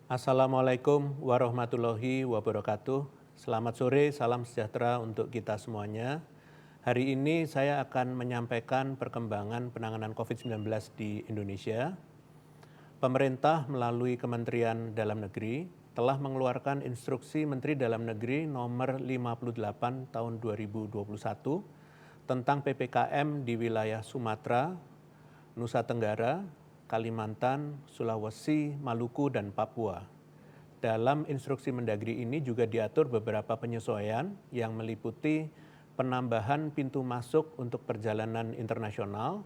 Assalamualaikum warahmatullahi wabarakatuh. Selamat sore, salam sejahtera untuk kita semuanya. Hari ini saya akan menyampaikan perkembangan penanganan COVID-19 di Indonesia. Pemerintah melalui Kementerian Dalam Negeri telah mengeluarkan instruksi Menteri Dalam Negeri nomor 58 tahun 2021 tentang PPKM di wilayah Sumatera, Nusa Tenggara, Kalimantan, Sulawesi, Maluku, dan Papua. Dalam instruksi Mendagri ini juga diatur beberapa penyesuaian yang meliputi penambahan pintu masuk untuk perjalanan internasional,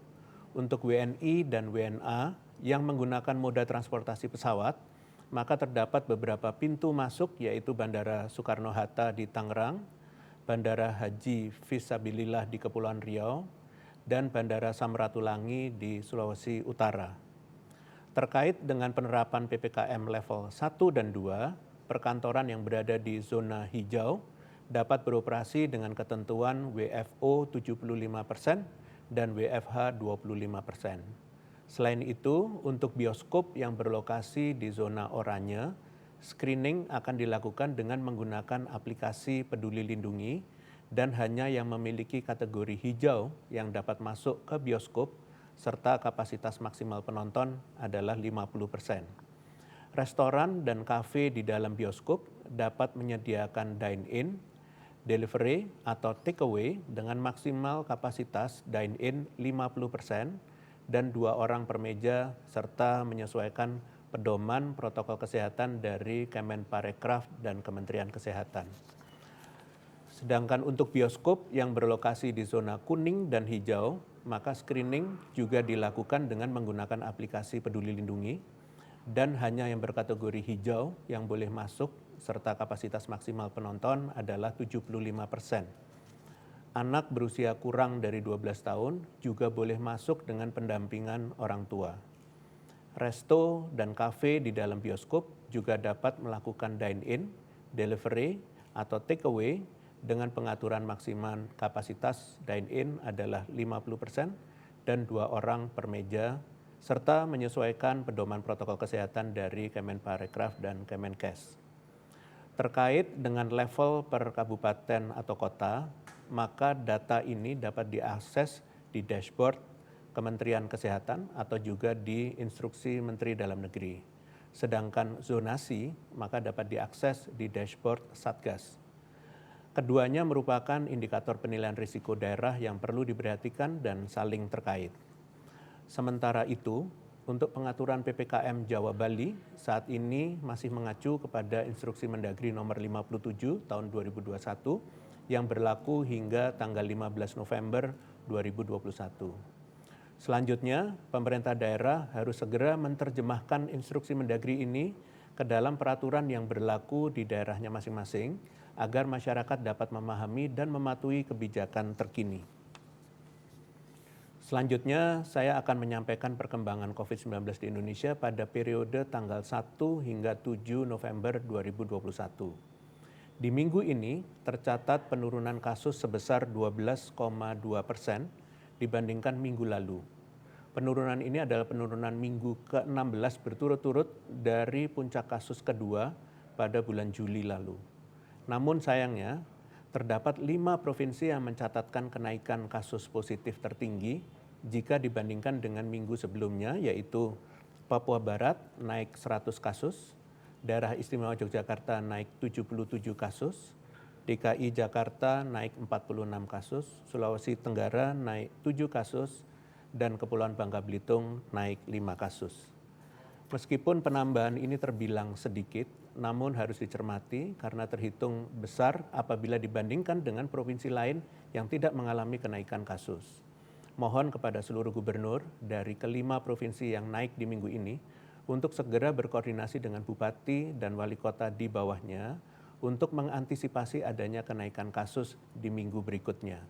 untuk WNI dan WNA yang menggunakan moda transportasi pesawat, maka terdapat beberapa pintu masuk yaitu Bandara Soekarno-Hatta di Tangerang, Bandara Haji Fisabilillah di Kepulauan Riau, dan Bandara Samratulangi di Sulawesi Utara. Terkait dengan penerapan PPKM level 1 dan 2, perkantoran yang berada di zona hijau dapat beroperasi dengan ketentuan WFO 75% dan WFH 25%. Selain itu, untuk bioskop yang berlokasi di zona oranye, screening akan dilakukan dengan menggunakan aplikasi Peduli Lindungi dan hanya yang memiliki kategori hijau yang dapat masuk ke bioskop serta kapasitas maksimal penonton adalah 50%. Restoran dan kafe di dalam bioskop dapat menyediakan dine-in, delivery atau take-away dengan maksimal kapasitas dine-in 50% dan 2 orang per meja serta menyesuaikan pedoman protokol kesehatan dari Kemenparekraf dan Kementerian Kesehatan. Sedangkan untuk bioskop yang berlokasi di zona kuning dan hijau, maka screening juga dilakukan dengan menggunakan aplikasi Peduli Lindungi dan hanya yang berkategori hijau yang boleh masuk serta kapasitas maksimal penonton adalah 75%. Anak berusia kurang dari 12 tahun juga boleh masuk dengan pendampingan orang tua. Resto dan kafe di dalam bioskop juga dapat melakukan dine-in, delivery, atau take-away dengan pengaturan maksimal kapasitas dine-in adalah 50% dan 2 orang per meja, serta menyesuaikan pedoman protokol kesehatan dari Kemenparekraf dan Kemenkes. Terkait dengan level per kabupaten atau kota, maka data ini dapat diakses di dashboard Kementerian Kesehatan atau juga di instruksi Menteri Dalam Negeri. Sedangkan zonasi maka dapat diakses di dashboard Satgas. Keduanya merupakan indikator penilaian risiko daerah yang perlu diperhatikan dan saling terkait. Sementara itu, untuk pengaturan PPKM Jawa Bali saat ini masih mengacu kepada instruksi Mendagri nomor 57 tahun 2021 yang berlaku hingga tanggal 15 November 2021. Selanjutnya, pemerintah daerah harus segera menerjemahkan instruksi Mendagri ini ke dalam peraturan yang berlaku di daerahnya masing-masing agar masyarakat dapat memahami dan mematuhi kebijakan terkini. Selanjutnya, saya akan menyampaikan perkembangan COVID-19 di Indonesia pada periode tanggal 1 hingga 7 November 2021. Di minggu ini, tercatat penurunan kasus sebesar 12,2% dibandingkan minggu lalu. Penurunan ini adalah penurunan minggu ke-16 berturut-turut dari puncak kasus kedua pada bulan Juli lalu. Namun sayangnya, terdapat 5 provinsi yang mencatatkan kenaikan kasus positif tertinggi jika dibandingkan dengan minggu sebelumnya, yaitu Papua Barat naik 100 kasus, Daerah Istimewa Yogyakarta naik 77 kasus, DKI Jakarta naik 46 kasus, Sulawesi Tenggara naik 7 kasus, dan Kepulauan Bangka Belitung naik 5 kasus. Meskipun penambahan ini terbilang sedikit, namun harus dicermati karena terhitung besar apabila dibandingkan dengan provinsi lain yang tidak mengalami kenaikan kasus. Mohon kepada seluruh gubernur dari kelima provinsi yang naik di minggu ini untuk segera berkoordinasi dengan bupati dan wali kota di bawahnya untuk mengantisipasi adanya kenaikan kasus di minggu berikutnya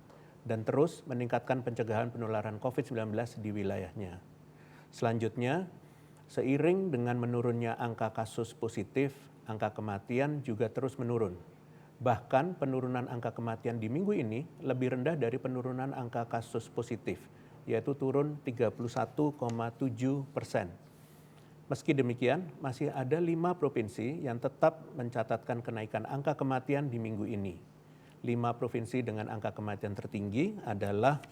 dan terus meningkatkan pencegahan penularan COVID-19 di wilayahnya. Selanjutnya, seiring dengan menurunnya angka kasus positif, angka kematian juga terus menurun. Bahkan penurunan angka kematian di minggu ini lebih rendah dari penurunan angka kasus positif, yaitu turun 31,7%. Meski demikian, masih ada 5 provinsi yang tetap mencatatkan kenaikan angka kematian di minggu ini. 5 provinsi dengan angka kematian tertinggi adalah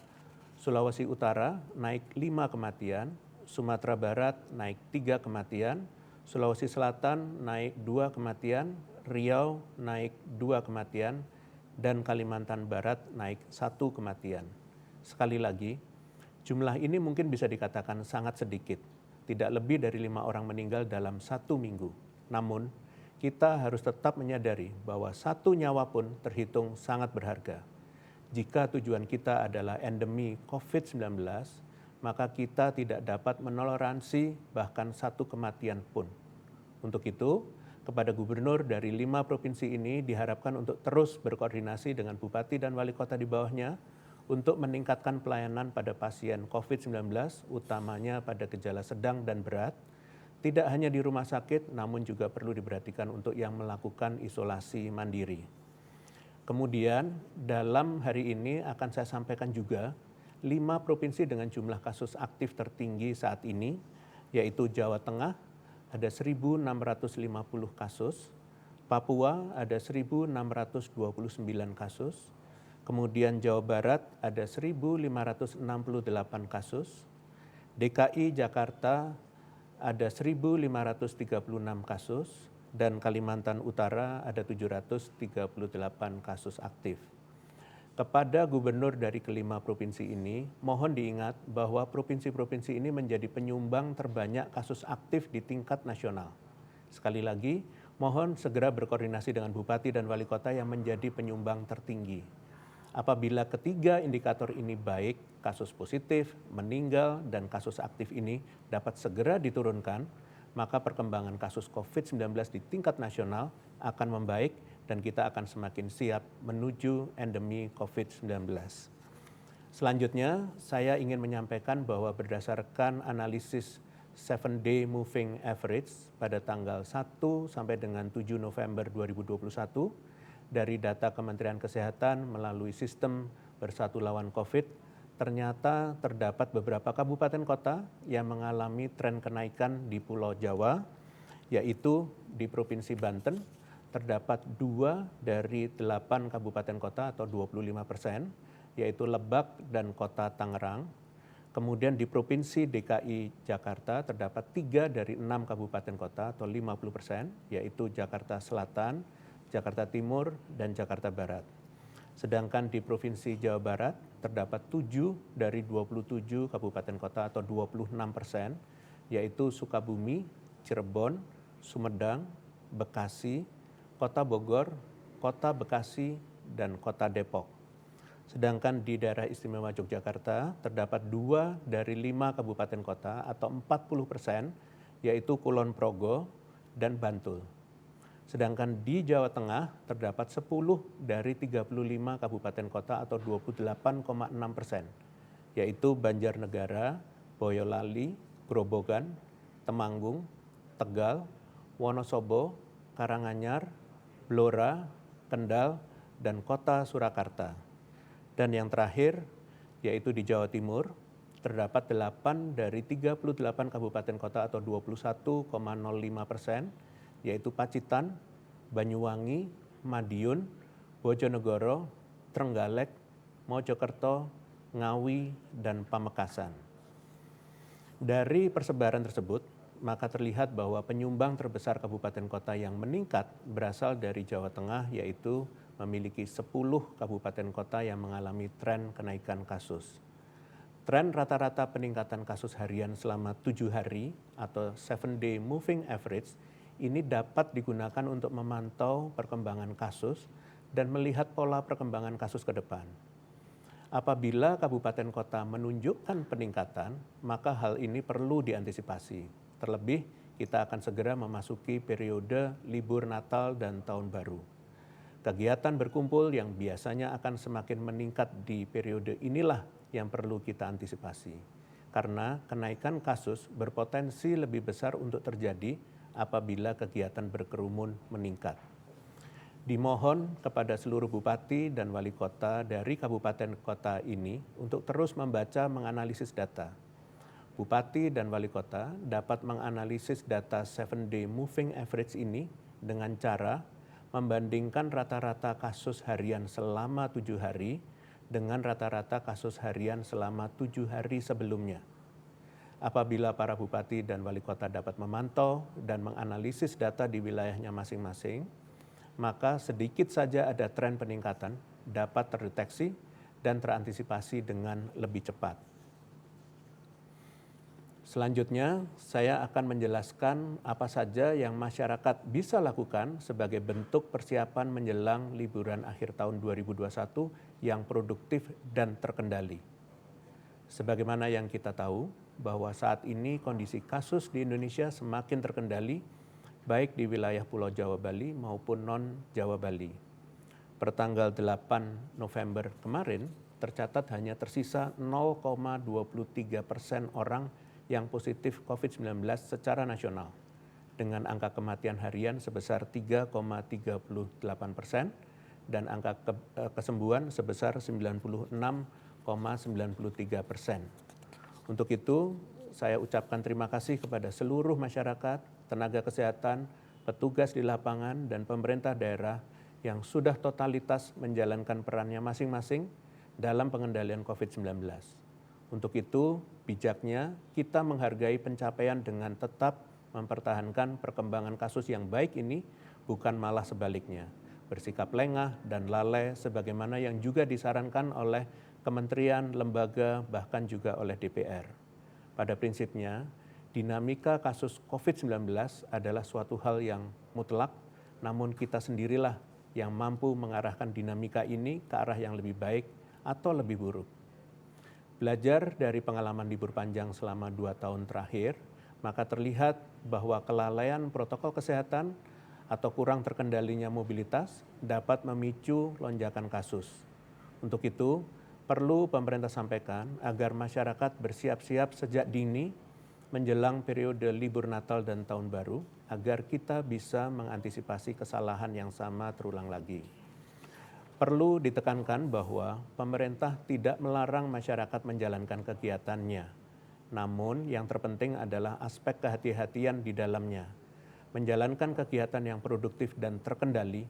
Sulawesi Utara naik 5 kematian, Sumatera Barat naik 3 kematian, Sulawesi Selatan naik 2 kematian, Riau naik 2 kematian, dan Kalimantan Barat naik 1 kematian. Sekali lagi, jumlah ini mungkin bisa dikatakan sangat sedikit, tidak lebih dari 5 orang meninggal dalam 1 minggu. Namun, kita harus tetap menyadari bahwa 1 nyawa pun terhitung sangat berharga. Jika tujuan kita adalah endemi COVID-19, maka kita tidak dapat menoleransi bahkan 1 kematian pun. Untuk itu, kepada gubernur dari 5 provinsi ini diharapkan untuk terus berkoordinasi dengan bupati dan wali kota di bawahnya untuk meningkatkan pelayanan pada pasien COVID-19, utamanya pada gejala sedang dan berat, tidak hanya di rumah sakit, namun juga perlu diperhatikan untuk yang melakukan isolasi mandiri. Kemudian, dalam hari ini akan saya sampaikan juga 5 provinsi dengan jumlah kasus aktif tertinggi saat ini, yaitu Jawa Tengah, ada 1.650 kasus, Papua ada 1.629 kasus, kemudian Jawa Barat ada 1.568 kasus, DKI Jakarta ada 1.536 kasus, dan Kalimantan Utara ada 738 kasus aktif. Kepada gubernur dari kelima provinsi ini, mohon diingat bahwa provinsi-provinsi ini menjadi penyumbang terbanyak kasus aktif di tingkat nasional. Sekali lagi, mohon segera berkoordinasi dengan bupati dan wali kota yang menjadi penyumbang tertinggi. Apabila ketiga indikator ini baik, kasus positif, meninggal, dan kasus aktif ini dapat segera diturunkan, maka perkembangan kasus COVID-19 di tingkat nasional akan membaik dan kita akan semakin siap menuju endemi COVID-19. Selanjutnya, saya ingin menyampaikan bahwa berdasarkan analisis 7-day moving average pada tanggal 1 sampai dengan 7 November 2021, dari data Kementerian Kesehatan melalui sistem Bersatu Lawan COVID, ternyata terdapat beberapa kabupaten kota yang mengalami tren kenaikan di Pulau Jawa, yaitu di Provinsi Banten, terdapat 2 dari 8 kabupaten kota atau 25%, yaitu Lebak dan Kota Tangerang. Kemudian di Provinsi DKI Jakarta terdapat 3 dari 6 kabupaten kota atau 50%, yaitu Jakarta Selatan, Jakarta Timur, dan Jakarta Barat. Sedangkan di Provinsi Jawa Barat terdapat 7 dari 27 kabupaten kota atau 26%, yaitu Sukabumi, Cirebon, Sumedang, Bekasi, Kota Bogor, Kota Bekasi, dan Kota Depok. Sedangkan di daerah istimewa Yogyakarta terdapat 2 dari 5 kabupaten kota atau 40%, yaitu Kulon Progo dan Bantul. Sedangkan di Jawa Tengah terdapat 10 dari 35 kabupaten kota atau 28,6%, yaitu Banjarnegara, Boyolali, Grobogan, Temanggung, Tegal, Wonosobo, Karanganyar, Blora, Kendal, dan Kota Surakarta. Dan yang terakhir, yaitu di Jawa Timur, terdapat 8 dari 38 kabupaten kota atau 21,05%, yaitu Pacitan, Banyuwangi, Madiun, Bojonegoro, Trenggalek, Mojokerto, Ngawi, dan Pamekasan. Dari persebaran tersebut, maka terlihat bahwa penyumbang terbesar kabupaten kota yang meningkat berasal dari Jawa Tengah, yaitu memiliki 10 kabupaten kota yang mengalami tren kenaikan kasus. Tren rata-rata peningkatan kasus harian selama 7 hari atau 7-day moving average ini dapat digunakan untuk memantau perkembangan kasus dan melihat pola perkembangan kasus ke depan. Apabila kabupaten kota menunjukkan peningkatan, maka hal ini perlu diantisipasi. Terlebih, kita akan segera memasuki periode libur Natal dan Tahun Baru. Kegiatan berkumpul yang biasanya akan semakin meningkat di periode inilah yang perlu kita antisipasi. Karena kenaikan kasus berpotensi lebih besar untuk terjadi apabila kegiatan berkerumun meningkat. Dimohon kepada seluruh bupati dan wali kota dari kabupaten kota ini untuk terus membaca menganalisis data. Bupati dan wali kota dapat menganalisis data 7-day moving average ini dengan cara membandingkan rata-rata kasus harian selama 7 hari dengan rata-rata kasus harian selama 7 hari sebelumnya. Apabila para bupati dan wali kota dapat memantau dan menganalisis data di wilayahnya masing-masing, maka sedikit saja ada tren peningkatan dapat terdeteksi dan terantisipasi dengan lebih cepat. Selanjutnya, saya akan menjelaskan apa saja yang masyarakat bisa lakukan sebagai bentuk persiapan menjelang liburan akhir tahun 2021 yang produktif dan terkendali. Sebagaimana yang kita tahu, bahwa saat ini kondisi kasus di Indonesia semakin terkendali, baik di wilayah Pulau Jawa Bali maupun non-Jawa Bali. Pertanggal 8 November kemarin, tercatat hanya tersisa 0,23% orang yang positif COVID-19 secara nasional, dengan angka kematian harian sebesar 3,38% dan angka kesembuhan sebesar 96,93%. Untuk itu, saya ucapkan terima kasih kepada seluruh masyarakat, tenaga kesehatan, petugas di lapangan, dan pemerintah daerah yang sudah totalitas menjalankan perannya masing-masing dalam pengendalian COVID-19. Untuk itu, bijaknya kita menghargai pencapaian dengan tetap mempertahankan perkembangan kasus yang baik ini, bukan malah sebaliknya, bersikap lengah dan lalai sebagaimana yang juga disarankan oleh kementerian, lembaga, bahkan juga oleh DPR. Pada prinsipnya, dinamika kasus COVID-19 adalah suatu hal yang mutlak, namun kita sendirilah yang mampu mengarahkan dinamika ini ke arah yang lebih baik atau lebih buruk. Belajar dari pengalaman libur panjang selama 2 tahun terakhir, maka terlihat bahwa kelalaian protokol kesehatan atau kurang terkendalinya mobilitas dapat memicu lonjakan kasus. Untuk itu, perlu pemerintah sampaikan agar masyarakat bersiap-siap sejak dini menjelang periode libur Natal dan Tahun Baru, agar kita bisa mengantisipasi kesalahan yang sama terulang lagi. Perlu ditekankan bahwa pemerintah tidak melarang masyarakat menjalankan kegiatannya. Namun yang terpenting adalah aspek kehati-hatian di dalamnya. Menjalankan kegiatan yang produktif dan terkendali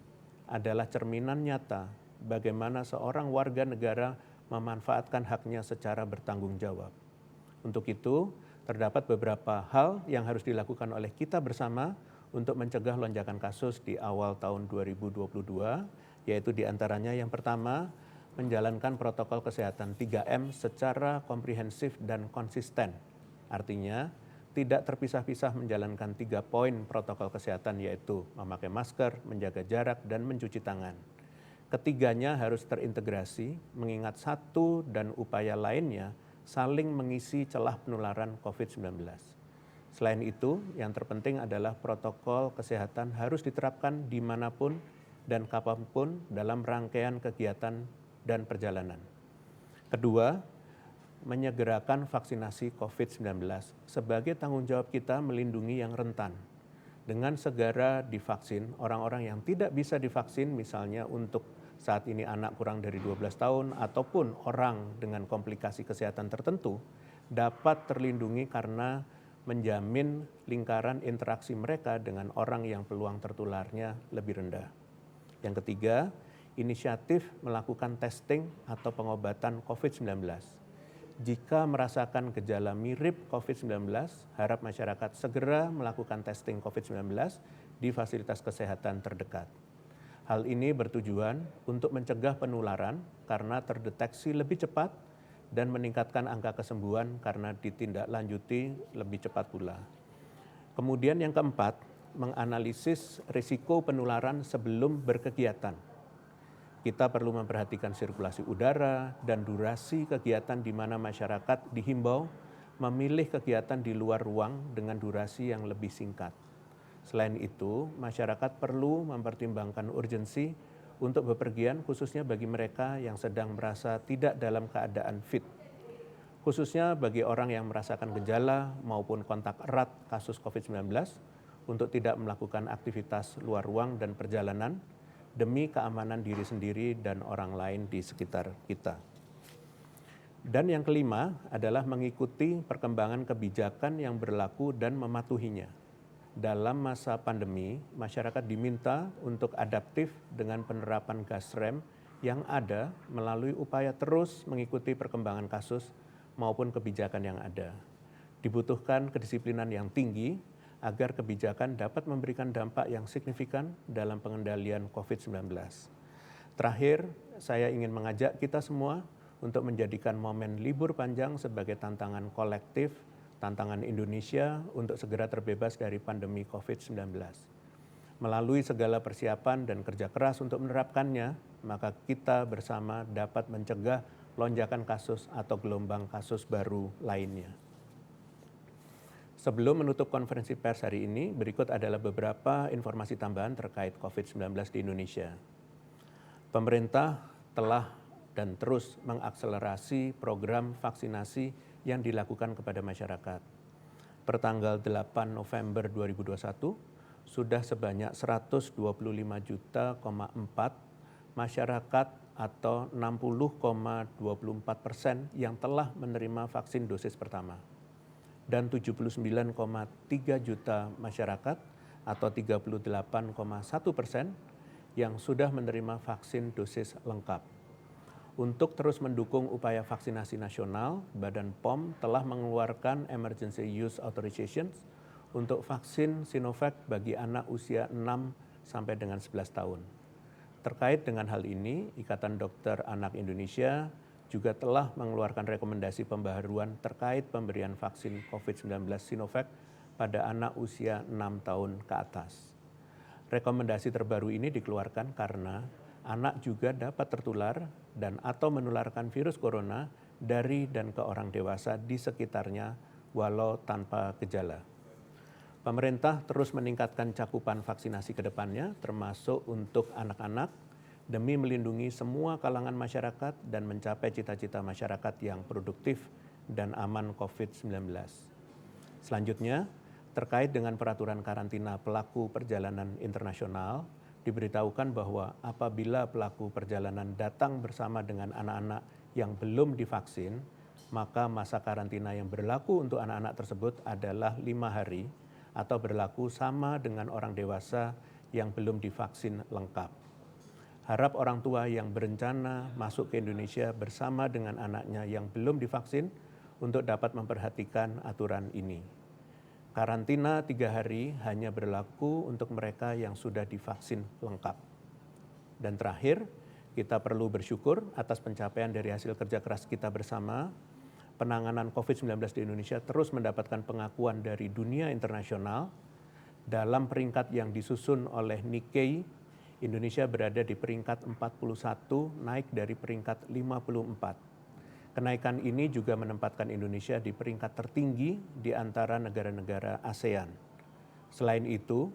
adalah cerminan nyata bagaimana seorang warga negara memanfaatkan haknya secara bertanggung jawab. Untuk itu, terdapat beberapa hal yang harus dilakukan oleh kita bersama untuk mencegah lonjakan kasus di awal tahun 2022, yaitu diantaranya yang pertama, menjalankan protokol kesehatan 3M secara komprehensif dan konsisten. Artinya, tidak terpisah-pisah menjalankan 3 poin protokol kesehatan, yaitu memakai masker, menjaga jarak, dan mencuci tangan. Ketiganya harus terintegrasi, mengingat satu dan upaya lainnya saling mengisi celah penularan COVID-19. Selain itu, yang terpenting adalah protokol kesehatan harus diterapkan dimanapun dan kapanpun dalam rangkaian kegiatan dan perjalanan. Kedua, menyegerakan vaksinasi COVID-19 sebagai tanggung jawab kita melindungi yang rentan. Dengan segera divaksin, orang-orang yang tidak bisa divaksin, misalnya untuk saat ini anak kurang dari 12 tahun ataupun orang dengan komplikasi kesehatan tertentu, dapat terlindungi karena menjamin lingkaran interaksi mereka dengan orang yang peluang tertularnya lebih rendah. Yang ketiga, inisiatif melakukan testing atau pengobatan COVID-19. Jika merasakan gejala mirip COVID-19, harap masyarakat segera melakukan testing COVID-19 di fasilitas kesehatan terdekat. Hal ini bertujuan untuk mencegah penularan karena terdeteksi lebih cepat dan meningkatkan angka kesembuhan karena ditindaklanjuti lebih cepat pula. Kemudian yang keempat, menganalisis risiko penularan sebelum berkegiatan. Kita perlu memperhatikan sirkulasi udara dan durasi kegiatan di mana masyarakat dihimbau memilih kegiatan di luar ruang dengan durasi yang lebih singkat. Selain itu, masyarakat perlu mempertimbangkan urgensi untuk bepergian khususnya bagi mereka yang sedang merasa tidak dalam keadaan fit. Khususnya bagi orang yang merasakan gejala maupun kontak erat kasus COVID-19, untuk tidak melakukan aktivitas luar ruang dan perjalanan demi keamanan diri sendiri dan orang lain di sekitar kita. Dan yang kelima adalah mengikuti perkembangan kebijakan yang berlaku dan mematuhinya. Dalam masa pandemi, masyarakat diminta untuk adaptif dengan penerapan gas rem yang ada melalui upaya terus mengikuti perkembangan kasus maupun kebijakan yang ada. Dibutuhkan kedisiplinan yang tinggi agar kebijakan dapat memberikan dampak yang signifikan dalam pengendalian COVID-19. Terakhir, saya ingin mengajak kita semua untuk menjadikan momen libur panjang sebagai tantangan kolektif, tantangan Indonesia untuk segera terbebas dari pandemi COVID-19. Melalui segala persiapan dan kerja keras untuk menerapkannya, maka kita bersama dapat mencegah lonjakan kasus atau gelombang kasus baru lainnya. Sebelum menutup konferensi pers hari ini, berikut adalah beberapa informasi tambahan terkait COVID-19 di Indonesia. Pemerintah telah dan terus mengakselerasi program vaksinasi yang dilakukan kepada masyarakat. Pertanggal 8 November 2021, sudah sebanyak 125,4 juta masyarakat atau 60,24% yang telah menerima vaksin dosis pertama. Dan 79,3 juta masyarakat atau 38,1% yang sudah menerima vaksin dosis lengkap. Untuk terus mendukung upaya vaksinasi nasional, Badan POM telah mengeluarkan Emergency Use Authorization untuk vaksin Sinovac bagi anak usia 6 sampai dengan 11 tahun. Terkait dengan hal ini, Ikatan Dokter Anak Indonesia juga telah mengeluarkan rekomendasi pembaharuan terkait pemberian vaksin COVID-19 Sinovac pada anak usia 6 tahun ke atas. Rekomendasi terbaru ini dikeluarkan karena anak juga dapat tertular dan atau menularkan virus corona dari dan ke orang dewasa di sekitarnya walau tanpa gejala. Pemerintah terus meningkatkan cakupan vaksinasi ke depannya, termasuk untuk anak-anak, demi melindungi semua kalangan masyarakat dan mencapai cita-cita masyarakat yang produktif dan aman COVID-19. Selanjutnya, terkait dengan peraturan karantina pelaku perjalanan internasional, diberitahukan bahwa apabila pelaku perjalanan datang bersama dengan anak-anak yang belum divaksin, maka masa karantina yang berlaku untuk anak-anak tersebut adalah 5 hari atau berlaku sama dengan orang dewasa yang belum divaksin lengkap. Harap orang tua yang berencana masuk ke Indonesia bersama dengan anaknya yang belum divaksin untuk dapat memperhatikan aturan ini. Karantina 3 hari hanya berlaku untuk mereka yang sudah divaksin lengkap. Dan terakhir, kita perlu bersyukur atas pencapaian dari hasil kerja keras kita bersama. Penanganan COVID-19 di Indonesia terus mendapatkan pengakuan dari dunia internasional. Dalam peringkat yang disusun oleh Nikkei, Indonesia berada di peringkat 41, naik dari peringkat 54. Kenaikan ini juga menempatkan Indonesia di peringkat tertinggi di antara negara-negara ASEAN. Selain itu,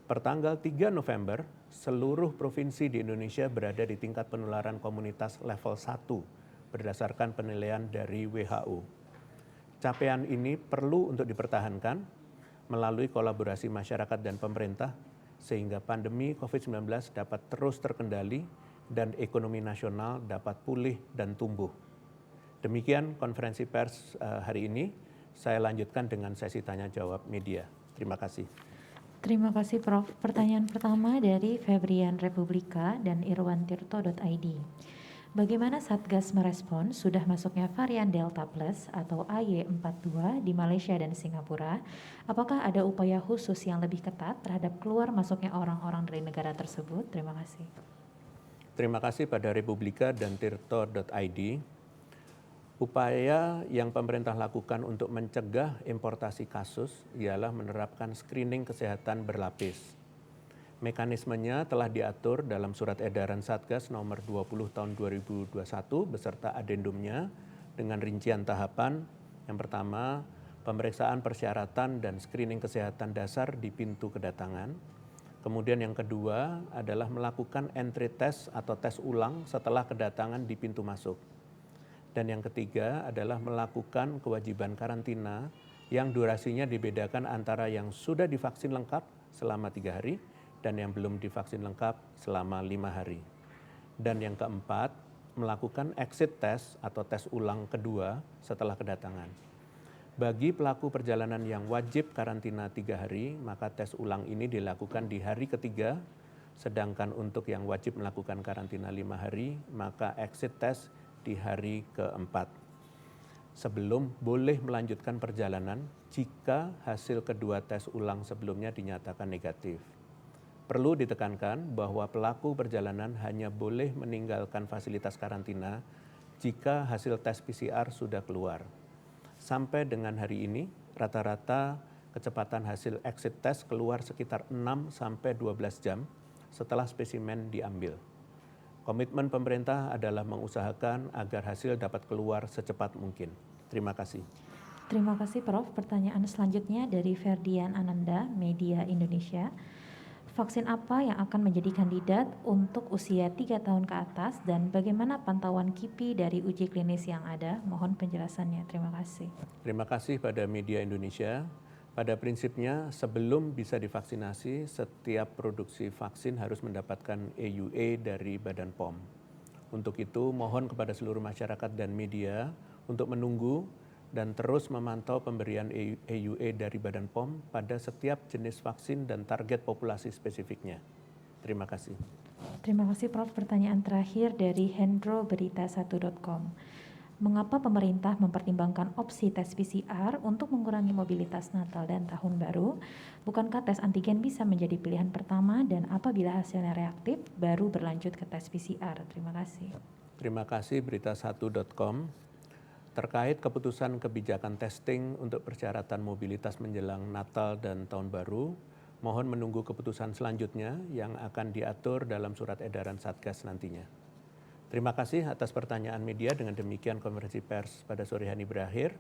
pertanggal 3 November, seluruh provinsi di Indonesia berada di tingkat penularan komunitas level 1 berdasarkan penilaian dari WHO. Capaian ini perlu untuk dipertahankan melalui kolaborasi masyarakat dan pemerintah sehingga pandemi COVID-19 dapat terus terkendali dan ekonomi nasional dapat pulih dan tumbuh. Demikian konferensi pers hari ini. Saya lanjutkan dengan sesi tanya jawab media. Terima kasih. Terima kasih Prof. Pertanyaan pertama dari Febrian Republika dan irwantirto.id. Bagaimana Satgas merespon sudah masuknya varian Delta Plus atau AY42 di Malaysia dan Singapura? Apakah ada upaya khusus yang lebih ketat terhadap keluar masuknya orang-orang dari negara tersebut? Terima kasih. Terima kasih pada Republika dan tirto.id. Upaya yang pemerintah lakukan untuk mencegah importasi kasus ialah menerapkan screening kesehatan berlapis. Mekanismenya telah diatur dalam Surat Edaran Satgas nomor 20 tahun 2021 beserta adendumnya dengan rincian tahapan. Yang pertama, pemeriksaan persyaratan dan screening kesehatan dasar di pintu kedatangan. Kemudian yang kedua adalah melakukan entry test atau tes ulang setelah kedatangan di pintu masuk. Dan yang ketiga adalah melakukan kewajiban karantina yang durasinya dibedakan antara yang sudah divaksin lengkap selama 3 hari dan yang belum divaksin lengkap selama 5 hari. Dan yang keempat, melakukan exit test atau tes ulang kedua setelah kedatangan. Bagi pelaku perjalanan yang wajib karantina 3 hari, maka tes ulang ini dilakukan di hari ketiga, sedangkan untuk yang wajib melakukan karantina 5 hari, maka exit test di hari keempat. Sebelum boleh melanjutkan perjalanan jika hasil kedua tes ulang sebelumnya dinyatakan negatif. Perlu ditekankan bahwa pelaku perjalanan hanya boleh meninggalkan fasilitas karantina jika hasil tes PCR sudah keluar. Sampai dengan hari ini, rata-rata kecepatan hasil exit test keluar sekitar 6-12 jam setelah spesimen diambil. Komitmen pemerintah adalah mengusahakan agar hasil dapat keluar secepat mungkin. Terima kasih. Terima kasih Prof. Pertanyaan selanjutnya dari Ferdian Ananda, Media Indonesia. Vaksin apa yang akan menjadi kandidat untuk usia 3 tahun ke atas dan bagaimana pantauan KIPI dari uji klinis yang ada? Mohon penjelasannya. Terima kasih. Terima kasih pada Media Indonesia. Pada prinsipnya, sebelum bisa divaksinasi, setiap produksi vaksin harus mendapatkan EUA dari Badan POM. Untuk itu, mohon kepada seluruh masyarakat dan media untuk menunggu dan terus memantau pemberian EUA dari Badan POM pada setiap jenis vaksin dan target populasi spesifiknya. Terima kasih. Terima kasih Prof. Pertanyaan terakhir dari hendroberita1.com. Mengapa pemerintah mempertimbangkan opsi tes PCR untuk mengurangi mobilitas Natal dan Tahun Baru? Bukankah tes antigen bisa menjadi pilihan pertama dan apabila hasilnya reaktif baru berlanjut ke tes PCR? Terima kasih. Terima kasih berita1.com. Terkait keputusan kebijakan testing untuk persyaratan mobilitas menjelang Natal dan Tahun Baru, mohon menunggu keputusan selanjutnya yang akan diatur dalam surat edaran Satgas nantinya. Terima kasih atas pertanyaan media. Dengan demikian konferensi pers pada sore hari berakhir.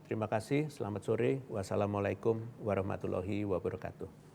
Terima kasih, selamat sore. Wassalamualaikum warahmatullahi wabarakatuh.